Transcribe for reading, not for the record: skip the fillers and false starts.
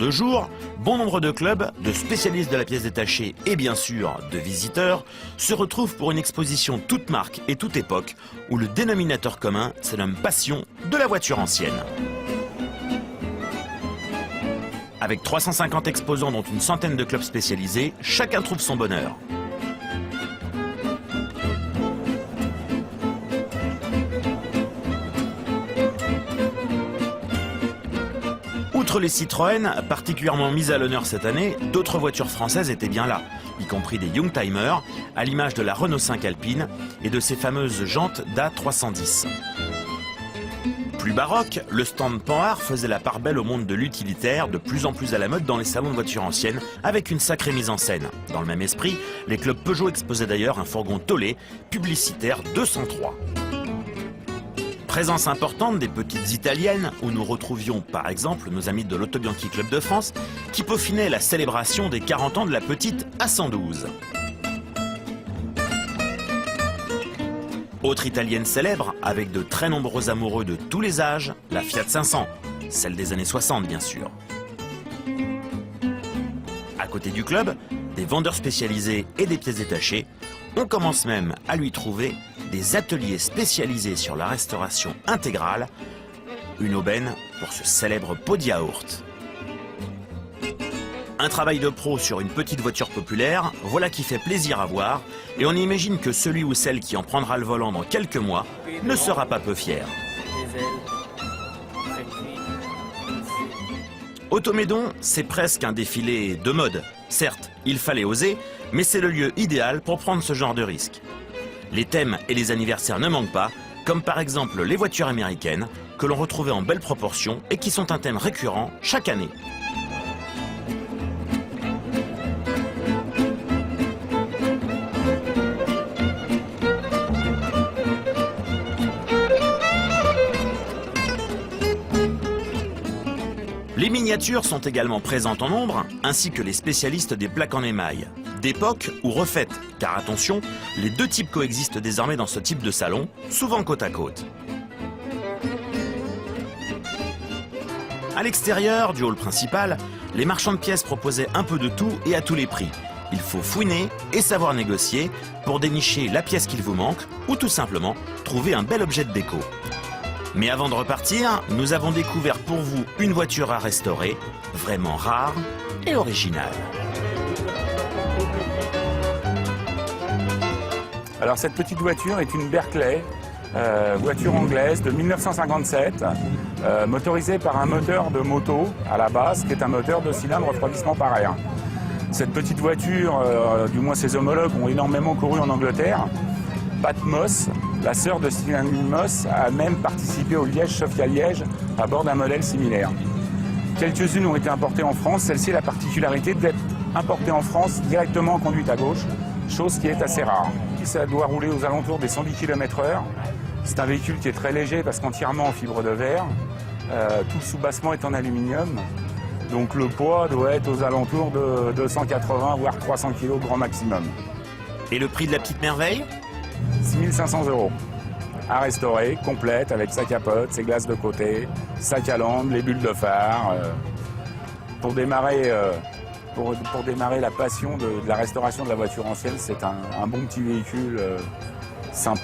de jour, bon nombre de clubs, de spécialistes de la pièce détachée et bien sûr de visiteurs se retrouvent pour une exposition toute marque et toute époque où le dénominateur commun se nomme passion de la voiture ancienne. Avec 350 exposants dont une centaine de clubs spécialisés, chacun trouve son bonheur. Outre les Citroën, particulièrement mises à l'honneur cette année, d'autres voitures françaises étaient bien là, y compris des Youngtimers, à l'image de la Renault 5 Alpine et de ses fameuses jantes d'A310. Plus baroque, le stand Panhard faisait la part belle au monde de l'utilitaire, de plus en plus à la mode dans les salons de voitures anciennes, avec une sacrée mise en scène. Dans le même esprit, les clubs Peugeot exposaient d'ailleurs un fourgon Tollet, publicitaire 203. Présence importante des petites italiennes, où nous retrouvions par exemple nos amis de l'Auto-Bianchi Club de France, qui peaufinaient la célébration des 40 ans de la petite A112. Autre italienne célèbre, avec de très nombreux amoureux de tous les âges, la Fiat 500, celle des années 60 bien sûr. À côté du club, des vendeurs spécialisés et des pièces détachées, on commence même à lui trouver des ateliers spécialisés sur la restauration intégrale, une aubaine pour ce célèbre pot de yaourt. Un travail de pro sur une petite voiture populaire, voilà qui fait plaisir à voir, et on imagine que celui ou celle qui en prendra le volant dans quelques mois ne sera pas peu fier. Automédon, c'est presque un défilé de mode. Certes, il fallait oser, mais c'est le lieu idéal pour prendre ce genre de risque. Les thèmes et les anniversaires ne manquent pas, comme par exemple les voitures américaines, que l'on retrouvait en belle proportion et qui sont un thème récurrent chaque année. Les miniatures sont également présentes en nombre, ainsi que les spécialistes des plaques en émail. D'époque ou refaites, car attention, les deux types coexistent désormais dans ce type de salon, souvent côte à côte. À l'extérieur du hall principal, les marchands de pièces proposaient un peu de tout et à tous les prix. Il faut fouiner et savoir négocier pour dénicher la pièce qu'il vous manque ou tout simplement trouver un bel objet de déco. Mais avant de repartir, nous avons découvert pour vous une voiture à restaurer, vraiment rare et originale. Alors cette petite voiture est une Berkeley, voiture anglaise de 1957, motorisée par un moteur de moto à la base, qui est un moteur de cylindre refroidissement par air. Cette petite voiture, du moins ses homologues, ont énormément couru en Angleterre. Pat Moss, la sœur de Sylvain Moss, a même participé au Liège-Sofia-Liège à bord d'un modèle similaire. Quelques-unes ont été importées en France, celle-ci a la particularité d'être importée en France directement en conduite à gauche, chose qui est assez rare. Ça doit rouler aux alentours des 110 km/h. C'est un véhicule qui est très léger parce qu'entièrement en fibre de verre. Tout le soubassement est en aluminium. Donc le poids doit être aux alentours de 280 voire 300 kg grand maximum. Et le prix de la petite merveille ? 6 500 €. À restaurer, complète, avec sa capote, ses glaces de côté, sa calandre, les bulles de phare. Pour démarrer la passion de la restauration de la voiture ancienne, c'est un bon petit véhicule simple.